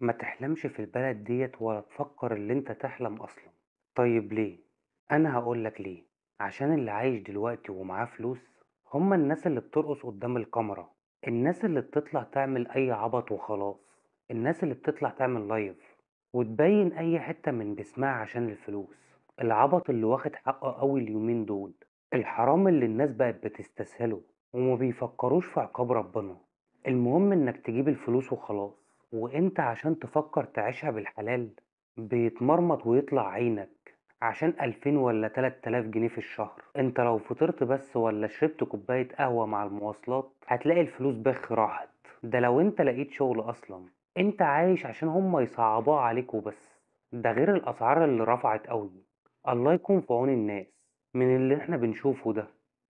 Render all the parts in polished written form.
ما تحلمش في البلد ديّة ولا تفكّر اللي أنت تحلم أصلًا. طيب ليه؟ أنا هاقول لك ليه، عشان اللي عايش دلوقتي ومعاه فلوس هم الناس اللي بترقص قدّام الكاميرا، الناس اللي بتطلع تعمل أي عبط وخلاص، الناس اللي بتطلع تعمل لايف وتبيّن أي حتّة من جسمها عشان الفلوس، العبط اللي واخد حقّه أوي اليومين دول، الحرام اللي الناس بقت بتستسهله وما بيفكّروش في عقاب ربنا. المهم إنك تجيب الفلوس وخلاص. وأنت عشان تفكر تعيشها بالحلال بيتمرمط ويطلع عينك عشان 2000 ولا 3000 جنيه في الشهر. انت لو فطرت بس ولا شربت كوباية قهوة مع المواصلات هتلاقي الفلوس بخ راحت. ده لو انت لقيت شغل اصلا. انت عايش عشان هم يصعبوها عليك وبس. ده غير الاسعار اللي رفعت قوي. الله يكون في عون الناس من اللي احنا بنشوفه ده.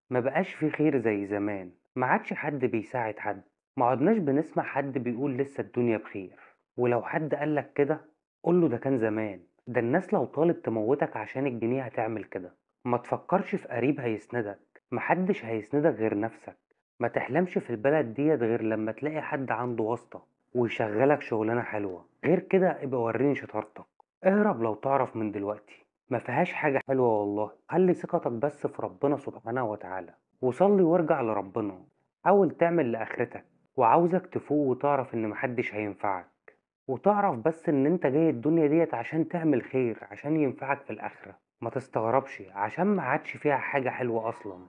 ما بقاش في خير زي زمان، ما عادش حد بيساعد حد، ما عدناش بنسمع حد بيقول لسه الدنيا بخير. ولو حد قالك كده قوله ده كان زمان. ده الناس لو طالت تموتك عشان الجنيه هتعمل كده. ما تفكرش في قريب هيسندك، محدش هيسندك غير نفسك. ما تحلمش في البلد ديت غير لما تلاقي حد عنده واسطة ويشغلك شغلانة حلوة. غير كده ابقى وريني شطارتك. اهرب لو تعرف من دلوقتي، ما فيهاش حاجة حلوة والله. خلي ثقتك بس في ربنا سبحانه وتعالى وصلي وارجع لربنا. حاول تعمل لآخرتك. وعاوزك تفوق وتعرف إن محدش هينفعك، وتعرف بس إن أنت جاي الدنيا ديت عشان تعمل خير عشان ينفعك في الآخرة. ما تستغربش عشان ما عادش فيها حاجة حلوة أصلا.